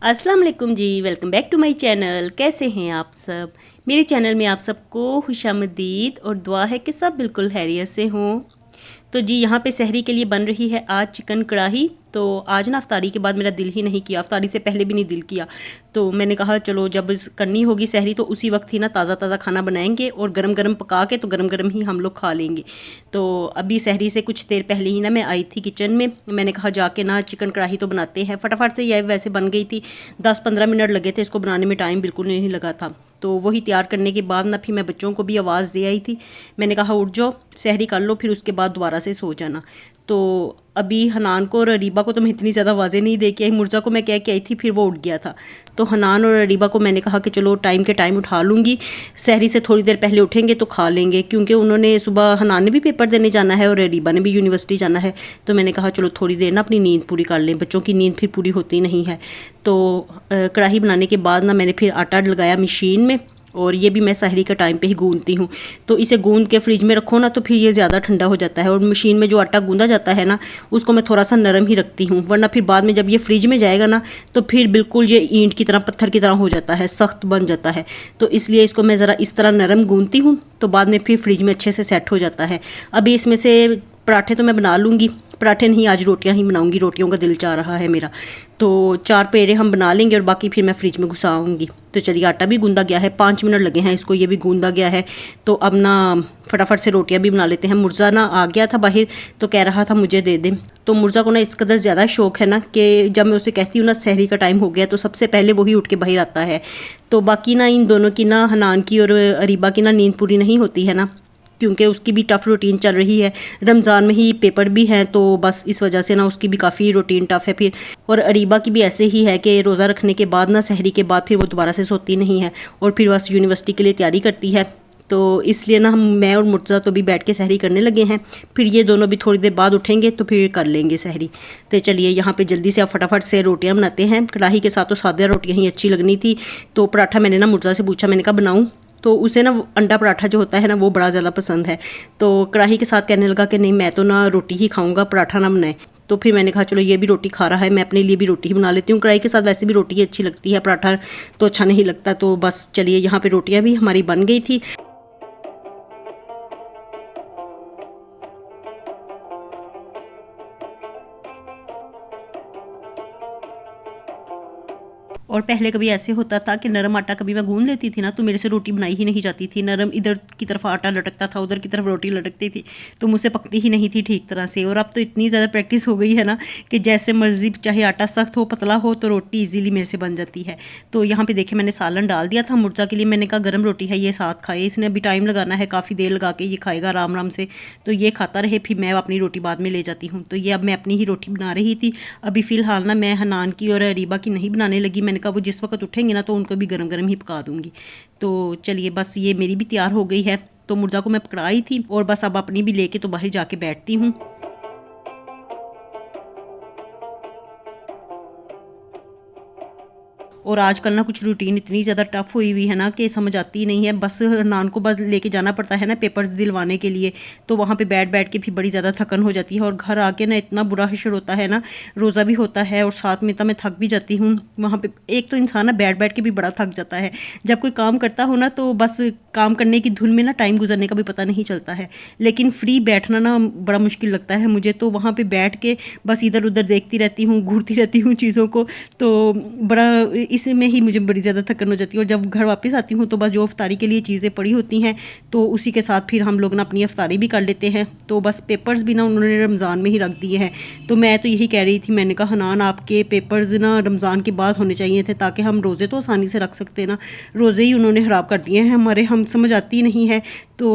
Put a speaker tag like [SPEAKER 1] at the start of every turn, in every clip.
[SPEAKER 1] अस्सलाम वालेकुम जी। Welcome back to my channel. कैसे हैं आप सब? मेरे चैनल में आप सबको खुशामदीद और दुआ है कि सब बिल्कुल खैरियत से हों। तो जी यहाँ पे सहरी के लिए बन रही है आज चिकन कढ़ाई। तो आज ना अफ्तारी के बाद मेरा दिल ही नहीं किया, अफ्तारी से पहले भी नहीं दिल किया। तो मैंने कहा चलो जब करनी होगी सहरी तो उसी वक्त ही ना ताज़ा ताज़ा खाना बनाएंगे और गरम गरम पका के तो गरम गरम ही हम लोग खा लेंगे। तो अभी सहरी से कुछ देर पहले ही ना मैं आई थी किचन में। मैंने कहा जाके ना चिकन कढ़ाई तो बनाते हैं, फटाफट से यह वैसे बन गई थी। 10-15 मिनट लगे थे इसको बनाने में, टाइम बिल्कुल नहीं लगा था। तो वही तैयार करने के बाद ना फिर मैं बच्चों को भी आवाज़ दे आई थी। मैंने कहा उठ जाओ सहरी कर लो, फिर उसके बाद दोबारा से सो जाना। तो अभी हनान को और अरीबा को तो मैं इतनी ज़्यादा आवाज़ें नहीं दे के आई, मुर्जा को मैं कह के आई थी, फिर वो उठ गया था। तो हनान और अरीबा को मैंने कहा कि चलो टाइम के टाइम उठा लूँगी, सहरी से थोड़ी देर पहले उठेंगे तो खा लेंगे, क्योंकि उन्होंने सुबह हनान ने भी पेपर देने जाना है और अरीबा ने भी यूनिवर्सिटी जाना है। तो मैंने कहा चलो थोड़ी देर ना अपनी नींद पूरी कर लें, बच्चों की नींद फिर पूरी होती नहीं है। तो कढ़ाई बनाने के बाद ना मैंने फिर आटा लगाया मशीन में, और ये भी मैं सहरी का टाइम पे ही गूंदती हूँ। तो इसे गूंद के फ्रिज में रखो ना तो फिर ये ज़्यादा ठंडा हो जाता है, और मशीन में जो आटा गूंदा जाता है ना उसको मैं थोड़ा सा नरम ही रखती हूँ, वरना फिर बाद में जब ये फ्रिज में जाएगा ना तो फिर बिल्कुल ये ईंट की तरह, पत्थर की तरह हो जाता है, सख्त बन जाता है। तो इसलिए इसको मैं ज़रा इस तरह नरम गूंदती हूँ तो बाद में फिर फ्रिज में अच्छे से सेट हो जाता है। अभी इसमें से पराठे तो मैं बना लूँगी, पराठे नहीं आज रोटियां ही बनाऊंगी, रोटियों का दिल चाह रहा है मेरा। तो 4 पेड़े हम बना लेंगे और बाकी फिर मैं फ्रिज में घुसाऊंगी। तो चलिए आटा भी गूंदा गया है, 5 मिनट लगे हैं इसको, ये भी गूंदा गया है। तो अब ना फटाफट से रोटियां भी बना लेते हैं। मुर्जा ना आ गया था बाहर तो कह रहा था मुझे दे दे। तो मुर्जा को ना इस कदर ज़्यादा शौक है ना कि जब मैं उसे कहती हूँ ना सहरी का टाइम हो गया तो सबसे पहले वही उठ के बाहर आता है। तो बाकी ना इन दोनों की ना, हनान की और अरीबा की ना नींद पूरी नहीं होती है ना, क्योंकि उसकी भी टफ़ रूटीन चल रही है। रमज़ान में ही पेपर भी हैं तो बस इस वजह से ना उसकी भी काफ़ी रूटीन टफ़ है फिर। और अरीबा की भी ऐसे ही है कि रोज़ा रखने के बाद ना सहरी के बाद फिर वो दोबारा से सोती नहीं है और फिर बस यूनिवर्सिटी के लिए तैयारी करती है। तो इसलिए ना मैं और मुर्तज़ा तो भी बैठ के सहरी करने लगे हैं, फिर ये दोनों भी थोड़ी देर बाद उठेंगे तो फिर कर लेंगे सहरी। तो चलिए यहाँ पे जल्दी से आप फटाफट से रोटियाँ बनाते हैं। कढ़ाई के साथ तो सादा रोटियाँ ही अच्छी लगनी थी। तो पराठा मैंने ना मुर्तज़ा से पूछा, मैंने कहा बनाऊँ, तो उसे ना अंडा पराठा जो होता है ना वो बड़ा ज़्यादा पसंद है। तो कढ़ाई के साथ कहने लगा कि नहीं मैं तो ना रोटी ही खाऊंगा, पराठा ना बनाए। तो फिर मैंने कहा चलो ये भी रोटी खा रहा है, मैं अपने लिए भी रोटी ही बना लेती हूँ। कढ़ाई के साथ वैसे भी रोटी ही अच्छी लगती है, पराठा तो अच्छा नहीं लगता। तो बस चलिए यहाँ पे रोटियाँ भी हमारी बन गई थी। और पहले कभी ऐसे होता था कि नरम आटा कभी मैं गूंद लेती थी ना तो मेरे से रोटी बनाई ही नहीं जाती थी। नरम इधर की तरफ आटा लटकता था, उधर की तरफ रोटी लटकती थी, तो मुझसे पकती ही नहीं थी ठीक तरह से। और अब तो इतनी ज़्यादा प्रैक्टिस हो गई है ना कि जैसे मर्जी, चाहे आटा सख्त हो पतला हो तो रोटी ईजीली मेरे से बन जाती है। तो यहाँ पर देखे मैंने सालन डाल दिया था मुर्जा के लिए। मैंने कहा गर्म रोटी है ये साथ खाए, इसने अभी टाइम लगाना है, काफ़ी देर लगा के ये खाएगा आराम आराम से। तो ये खाता रहे, फिर मैं अपनी रोटी बाद में ले जाती हूँ। तो ये अब मैं अपनी ही रोटी बना रही थी। अभी फ़िलहाल ना मैं हनान की और अरीबा की नहीं बनाने लगी। मैंने कहा वो जिस वक्त उठेंगे ना तो उनको भी गरम गरम ही पका दूंगी। तो चलिए बस ये मेरी भी तैयार हो गई है। तो मुर्जा को मैं पकड़ाई थी और बस अब अपनी भी लेके तो बाहर जाके बैठती हूँ। और आजकल ना कुछ रूटीन इतनी ज़्यादा टफ़ हुई हुई है ना कि समझ आती नहीं है। बस नान को बस लेके जाना पड़ता है ना पेपर्स दिलवाने के लिए, तो वहाँ पे बैठ बैठ के भी बड़ी ज़्यादा थकन हो जाती है। और घर आके ना इतना बुरा हशर होता है ना, रोज़ा भी होता है और साथ में तो मैं थक भी जाती हूँ। वहाँ पे एक तो इंसान ना बैठ बैठ के भी बड़ा थक जाता है। जब कोई काम करता हो ना तो बस काम करने की धुन में ना टाइम गुजरने का भी पता नहीं चलता है, लेकिन फ्री बैठना ना बड़ा मुश्किल लगता है मुझे। तो वहाँ पर बैठ के बस इधर उधर देखती रहती हूँ, घूरती रहती हूँ चीज़ों को, तो बड़ा इसमें ही मुझे बड़ी ज़्यादा थकन हो जाती है। और जब घर वापस आती हूँ तो बस जो अफ्तारी के लिए चीज़ें पड़ी होती हैं तो उसी के साथ फिर हम लोग ना अपनी अफ्तारी भी कर लेते हैं। तो बस पेपर्स भी ना उन्होंने रमज़ान में ही रख दिए हैं। तो मैं तो यही कह रही थी, मैंने कहा हनान आपके पेपर्स ना रमज़ान के बाद होने चाहिए थे ताकि हम रोज़े तो आसानी से रख सकते ना, रोज़े ही उन्होंने ख़राब कर दिए हैं हमारे, हम समझ आती नहीं है। तो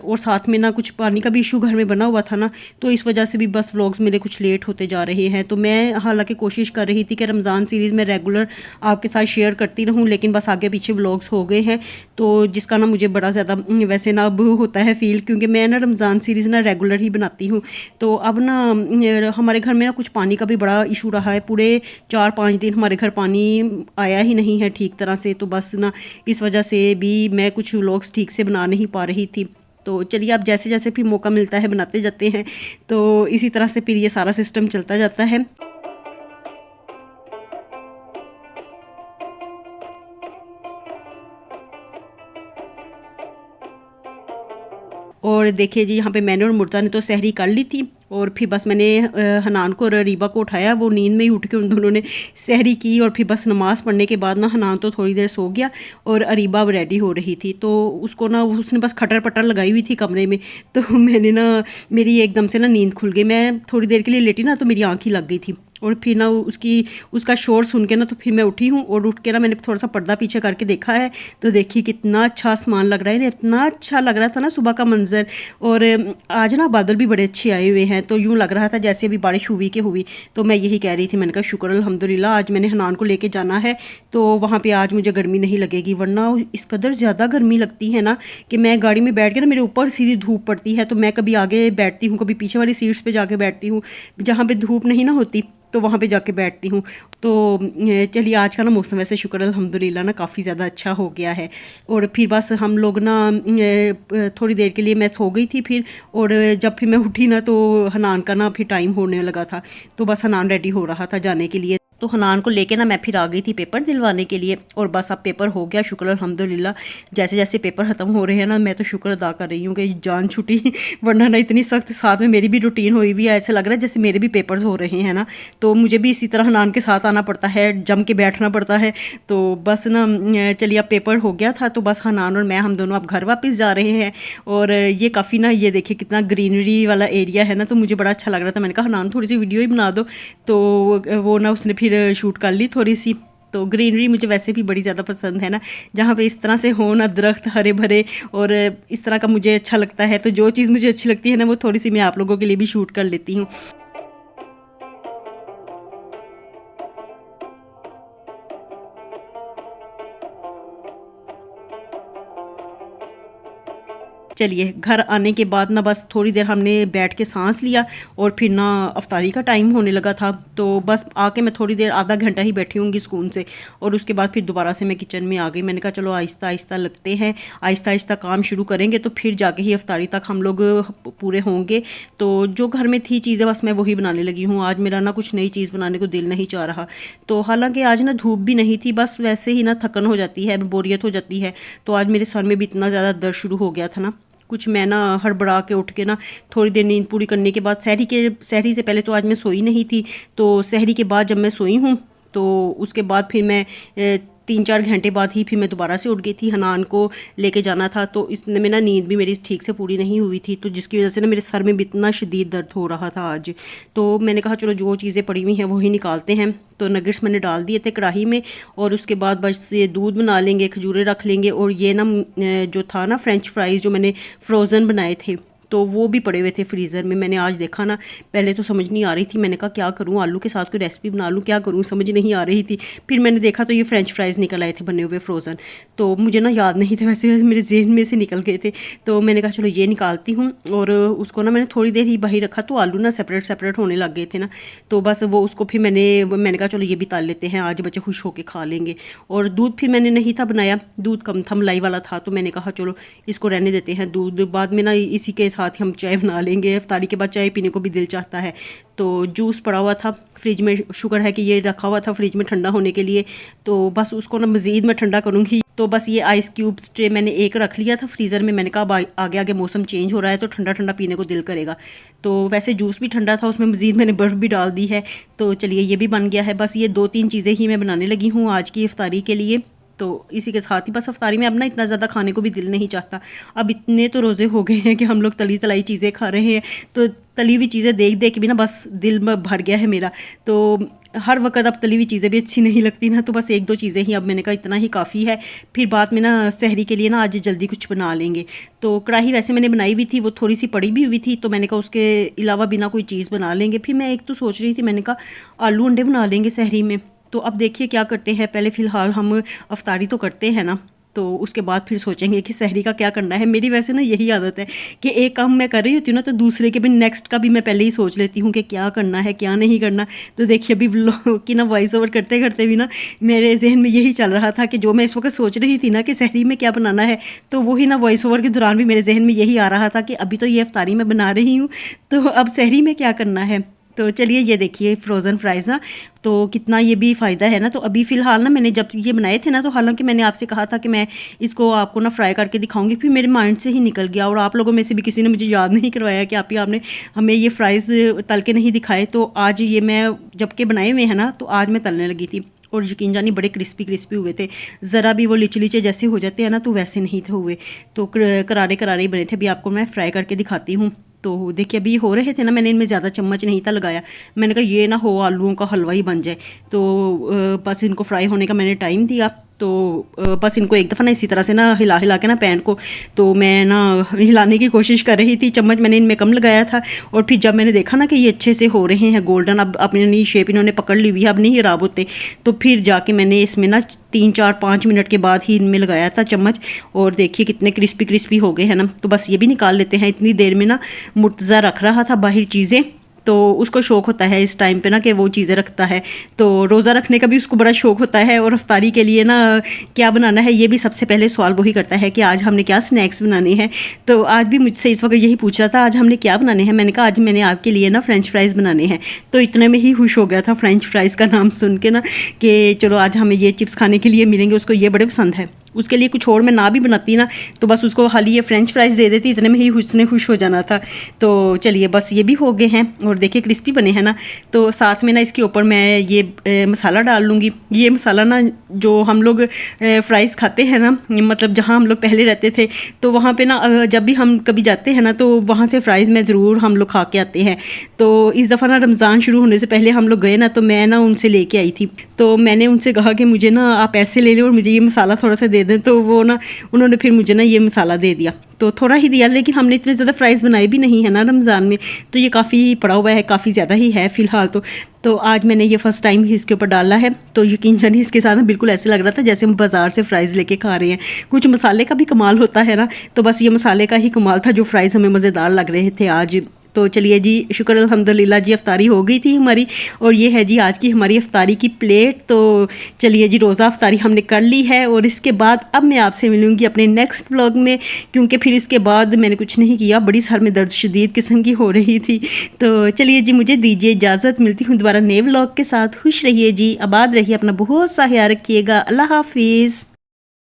[SPEAKER 1] और साथ में ना कुछ पानी का भी इशू घर में बना हुआ था ना, तो इस वजह से भी बस व्लॉग्स मेरे कुछ लेट होते जा रहे हैं। तो मैं हालांकि कोशिश कर रही थी कि रमज़ान सीरीज़ में रेगुलर आपके साथ शेयर करती रहूं, लेकिन बस आगे पीछे व्लॉग्स हो गए हैं तो जिसका ना मुझे बड़ा ज़्यादा वैसे ना अब होता है फ़ील, क्योंकि मैं ना रमज़ान सीरीज़ ना रेगुलर ही बनाती हूँ। तो अब ना हमारे घर में ना कुछ पानी का भी बड़ा इशू रहा है, पूरे 4-5 दिन हमारे घर पानी आया ही नहीं है ठीक तरह से। तो बस ना इस वजह से भी मैं कुछ व्लॉग्स ठीक से बना नहीं पा रही थी। तो चलिए अब जैसे जैसे फिर मौका मिलता है बनाते जाते हैं, तो इसी तरह से फिर ये सारा सिस्टम चलता जाता है। और देखिए जी यहाँ पे मैंने और मुर्जा ने तो सहरी कर ली थी और फिर बस मैंने हनान को और रीबा को उठाया, वो नींद में ही उठ के उन दोनों ने सहरी की और फिर बस नमाज़ पढ़ने के बाद ना हनान तो थोड़ी देर सो गया और अरीबा अब रेडी हो रही थी। तो उसको ना उसने बस खटर पटर लगाई हुई थी कमरे में, तो मैंने ना मेरी एकदम से ना नींद खुल गई। मैं थोड़ी देर के लिए लेटी ना तो मेरी आँख ही लग गई थी और फिर ना उसका शोर सुन के ना तो फिर मैं उठी हूँ और उठ के ना मैंने थोड़ा सा पर्दा पीछे करके देखा है तो देखिए कितना अच्छा आसमान लग रहा है, इतना अच्छा लग रहा था ना सुबह का मंजर। और आज ना बादल भी बड़े अच्छे आए हुए हैं, तो यूँ लग रहा था जैसे अभी बारिश हुई के हुई। तो मैं यही कह रही थी, मैंने कहा शुक्र अल्हम्दुलिल्लाह आज मैंने हनान को लेके जाना है तो वहाँ पर आज मुझे गर्मी नहीं लगेगी, वरना इस कदर ज़्यादा गर्मी लगती है ना कि मैं गाड़ी में बैठ के ना मेरे ऊपर सीधी धूप पड़ती है, तो मैं कभी आगे बैठती हूँ कभी पीछे वाली सीट्स पर जाके बैठती हूँ जहाँ पर धूप नहीं ना होती, तो वहाँ पे जाके बैठती हूँ। तो चलिए आज का ना मौसम वैसे शुक्र अल्हम्दुलिल्लाह ना काफ़ी ज़्यादा अच्छा हो गया है। और फिर बस हम लोग ना थोड़ी देर के लिए मैं सो गई थी फिर, और जब फिर मैं उठी ना तो हनान का ना फिर टाइम होने लगा था, तो बस हनान रेडी हो रहा था जाने के लिए। तो हनान को लेके ना मैं फिर आ गई थी पेपर दिलवाने के लिए, और बस अब पेपर हो गया शुक्र अल्हम्दुलिल्लाह। जैसे जैसे पेपर ख़त्म हो रहे हैं ना मैं तो शुक्र अदा कर रही हूँ कि जान छुटी, वरना ना इतनी सख्त साथ में मेरी भी रूटीन हुई हुई है, ऐसा लग रहा है जैसे मेरे भी पेपर्स हो रहे हैं ना, तो मुझे भी इसी तरह हनान के साथ आना पड़ता है, जम के बैठना पड़ता है। तो बस ना चलिए अब पेपर हो गया था तो बस हनान और मैं हम दोनों अब घर वापस जा रहे हैं। और ये काफ़ी ना ये देखिए कितना ग्रीनरी वाला एरिया है ना, तो मुझे बड़ा अच्छा लग रहा था। मैंने कहा हनान थोड़ी सी वीडियो ही बना दो, तो वो ना उसने फिर शूट कर ली थोड़ी सी। तो ग्रीनरी मुझे वैसे भी बड़ी ज़्यादा पसंद है ना, जहाँ पे इस तरह से हो ना दरख्त हरे भरे और इस तरह का मुझे अच्छा लगता है। तो जो चीज़ मुझे अच्छी लगती है ना वो थोड़ी सी मैं आप लोगों के लिए भी शूट कर लेती हूँ। चलिए घर आने के बाद ना बस थोड़ी देर हमने बैठ के सांस लिया और फिर ना अफ्तारी का टाइम होने लगा था, तो बस आके मैं थोड़ी देर आधा घंटा ही बैठी होंगी सुकून से, और उसके बाद फिर दोबारा से मैं किचन में आ गई। मैंने कहा चलो आहिस्ता आहिस्ता लगते हैं, आहिस्ता आहिस्ता काम शुरू करेंगे तो फिर जाके ही अफ्तारी तक हम लोग पूरे होंगे। तो जो घर में थी चीज़ें बस मैं वही बनाने लगी हूँ। आज मेरा ना कुछ नई चीज़ बनाने को दिल नहीं चाह रहा, तो हालांकि आज ना धूप भी नहीं थी, बस वैसे ही ना थकन हो जाती है, बोरियत हो जाती है। तो आज मेरे सर में भी इतना ज़्यादा दर्द शुरू हो गया था ना, कुछ मैं ना हड़बड़ा के उठ के ना थोड़ी देर नींद पूरी करने के बाद सहरी से पहले तो आज मैं सोई नहीं थी, तो सहरी के बाद जब मैं सोई हूँ तो उसके बाद फिर मैं 3-4 घंटे बाद ही फिर मैं दोबारा से उठ गई थी। हनान को लेके जाना था तो इसमें में ना नींद भी मेरी ठीक से पूरी नहीं हुई थी, तो जिसकी वजह से ना मेरे सर में भी इतना शदीद दर्द हो रहा था आज। तो मैंने कहा चलो जो चीज़ें पड़ी हुई हैं वही निकालते हैं। तो नगेट्स मैंने डाल दिए थे कढ़ाई में, और उसके बाद बस ये दूध बना लेंगे, खजूरें रख लेंगे, और ये ना जो था ना फ्रेंच फ्राइज़ जो मैंने फ्रोज़न बनाए थे तो वो भी पड़े हुए थे फ्रीज़र में। मैंने आज देखा ना, पहले तो समझ नहीं आ रही थी, मैंने कहा क्या करूँ, आलू के साथ कोई रेसिपी बना लूँ, क्या करूँ समझ नहीं आ रही थी। फिर मैंने देखा तो ये फ्रेंच फ्राइज़ निकल आए थे बने हुए फ्रोज़न, तो मुझे ना याद नहीं थे, वैसे मेरे जेहन में से निकल गए थे। तो मैंने कहा चलो ये निकालती हूँ, और उसको ना मैंने थोड़ी देर ही बाहर रखा तो आलू ना सेपरेट सेपरेट होने लग गए थे ना, तो बस वो उसको फिर मैंने कहा चलो ये भी तल लेते हैं, आज बच्चे खुश होकर खा लेंगे। और दूध फिर मैंने नहीं था बनाया, दूध कम था, मलाई वाला था, तो मैंने कहा चलो इसको रहने देते हैं दूध, बाद में ना इसी के साथ हम चाय बना लेंगे। इफ्तारी के बाद चाय पीने को भी दिल चाहता है। तो जूस पड़ा हुआ था फ्रिज में, शुक्र है कि ये रखा हुआ था फ्रिज में ठंडा होने के लिए, तो बस उसको ना मज़ीद मैं ठंडा करूँगी। तो बस ये आइस क्यूब्स ट्रे मैंने एक रख लिया था फ्रीज़र में, मैंने कहा आगे आगे मौसम चेंज हो रहा है तो ठंडा ठंडा पीने को दिल करेगा। तो वैसे जूस भी ठंडा था, उसमें मज़ीद मैंने बर्फ़ भी डाल दी है। तो चलिए ये भी बन गया है। बस ये 2-3 चीज़ें ही मैं बनाने लगी हूँ आज की इफ्तारी के लिए। तो इसी के साथ ही बस अफ्तारी में अब ना इतना ज़्यादा खाने को भी दिल नहीं चाहता। अब इतने तो रोज़े हो गए हैं कि हम लोग तली तलाई चीज़ें खा रहे हैं, तो तली हुई चीज़ें देख देख के भी ना बस दिल में भर गया है मेरा। तो हर वक्त अब तली हुई चीज़ें भी अच्छी नहीं लगती ना, तो बस 1-2 चीज़ें ही, अब मैंने कहा इतना ही काफ़ी है। फिर बाद में ना सहरी के लिए ना आज जल्दी कुछ बना लेंगे। तो कढ़ाई वैसे मैंने बनाई हुई थी, वो थोड़ी सी पड़ी भी हुई थी, तो मैंने कहा उसके अलावा बिना कोई चीज़ बना लेंगे। फिर मैं एक तो सोच रही थी, मैंने कहा आलू अंडे बना लेंगे सहरी में। तो अब देखिए क्या करते हैं, पहले फ़िलहाल हम अफ्तारी तो करते हैं ना, तो उसके बाद फिर सोचेंगे कि सहरी का क्या करना है। मेरी वैसे ना यही आदत है कि एक काम मैं कर रही होती हूँ ना तो दूसरे के भी नेक्स्ट का भी मैं पहले ही सोच लेती हूँ कि क्या करना है क्या नहीं करना। तो देखिए अभी व्लॉग की ना वॉइस ओवर करते करते भी ना मेरे जहन में यही चल रहा था कि जो मैं इस वक्त सोच रही थी ना कि सहरी में क्या बनाना है, तो वही ना वॉइस ओवर के दौरान भी मेरे जहन में यही आ रहा था कि अभी तो ये अफ्तारी में बना रही हूँ, तो अब सहरी में क्या करना है। तो चलिए ये देखिए फ्रोज़न फ्राइज़ ना, तो कितना ये भी फ़ायदा है ना। तो अभी फ़िलहाल ना मैंने जब ये बनाए थे ना, तो हालांकि मैंने आपसे कहा था कि मैं इसको आपको ना फ्राई करके दिखाऊंगी, फिर मेरे माइंड से ही निकल गया और आप लोगों में से भी किसी ने मुझे याद नहीं करवाया कि आपने हमें ये फ्राइज़ तल के नहीं दिखाए। तो आज ये मैं जबकि बनाए हुए हैं ना, तो आज मैं तलने लगी थी और यकीन जानी बड़े क्रिस्पी क्रिस्पी हुए थे। ज़रा भी वो लीचे लीचे जैसे हो जाते हैं ना, तो वैसे नहीं थे हुए, तो करारे करारे ही बने थे। अभी आपको मैं फ्राई करके दिखाती हूँ। तो देखिए अभी हो रहे थे ना, मैंने इनमें ज़्यादा चम्मच नहीं था लगाया, मैंने कहा ये ना हो आलूओं का हलवा ही बन जाए। तो बस इनको फ्राई होने का मैंने टाइम दिया। तो बस इनको एक दफ़ा ना इसी तरह से ना हिला हिला के ना पैन को, तो मैं ना हिलाने की कोशिश कर रही थी, चम्मच मैंने इनमें कम लगाया था। और फिर जब मैंने देखा ना कि ये अच्छे से हो रहे हैं गोल्डन, अब अपनी शेप इन्होंने पकड़ ली हुई है, अब नहीं खराब होते, तो फिर जाके मैंने इसमें ना 3-4-5 मिनट के बाद ही इनमें लगाया था चम्मच। और देखिए कितने क्रिस्पी क्रिस्पी हो गए हैं ना। तो बस ये भी निकाल लेते हैं। इतनी देर में ना मुर्तज़ा रख रहा था बाहर चीज़ें, तो उसको शौक़ होता है इस टाइम पे ना कि वो चीज़ें रखता है, तो रोज़ा रखने का भी उसको बड़ा शौक़ होता है। और अफ्तारी के लिए ना क्या बनाना है, ये भी सबसे पहले सवाल वही करता है कि आज हमने क्या स्नैक्स बनाने हैं। तो आज भी मुझसे इस वक्त यही पूछ रहा था आज हमने क्या बनाने हैं। मैंने कहा आज मैंने आपके लिए ना फ्रेंच फ्राइज़ बनाने हैं। तो इतने में ही खुश हो गया था फ्रेंच फ्राइज़ का नाम सुन के ना, कि चलो आज हमें ये चिप्स खाने के लिए मिलेंगे। उसको ये बड़े पसंद है। उसके लिए कुछ और मैं ना भी बनाती ना, तो बस उसको खाली ये फ्रेंच फ्राइज़ दे देती, इतने में ही उसने खुश हो जाना था। तो चलिए बस ये भी हो गए हैं और देखिए क्रिस्पी बने हैं ना। तो साथ में ना इसके ऊपर मैं ये मसाला डाल लूँगी। ये मसाला ना जो हम लोग फ्राइज़ खाते हैं ना, मतलब जहाँ हम लोग पहले रहते थे, तो वहाँ पे ना जब भी हम कभी जाते हैं ना, तो वहाँ से फ़्राइज़ में ज़रूर हम लोग खा के आते हैं। तो इस दफ़ा ना रमज़ान शुरू होने से पहले हम लोग गए ना, तो मैं ना उनसे लेके आई थी। तो मैंने उनसे कहा कि मुझे ना आप ऐसे ले लें और मुझे ये मसाला थोड़ा सा दे दें। तो वो ना उन्होंने फिर मुझे ना ये मसाला दे दिया, तो थोड़ा ही दिया, लेकिन हमने इतने ज़्यादा फ्राइज़ बनाए भी नहीं है ना रमज़ान में, तो ये काफ़ी पड़ा हुआ है, काफ़ी ज़्यादा ही है फ़िलहाल। तो आज मैंने ये फ़र्स्ट टाइम ही इसके ऊपर डाला है। तो यकीन जानिए इसके साथ ना बिल्कुल ऐसे लग रहा था जैसे हम बाज़ार से फ़्राइज़ लेके खा रहे हैं। कुछ मसाले का भी कमाल होता है ना, तो बस ये मसाले का ही कमाल था, जो फ़्राइज़ हमें मज़ेदार लग रहे थे आज। तो चलिए जी, शुक्र अल्हम्दुलिल्लाह जी, अफ्तारी हो गई थी हमारी। और ये है जी आज की हमारी अफ्तारी की प्लेट। तो चलिए जी, रोज़ा अफ्तारी हमने कर ली है और इसके बाद अब मैं आपसे मिलूँगी अपने नेक्स्ट व्लॉग में, क्योंकि फिर इसके बाद मैंने कुछ नहीं किया, बड़ी सर में दर्द शदीद किस्म की हो रही थी। तो चलिए जी, मुझे दीजिए इजाज़त, मिलती हूँ दोबारा नए व्लॉग के साथ। खुश रहिए जी, आबाद रहिए, अपना बहुत सा ख्याल रखिएगा। अल्लाह हाफिज़।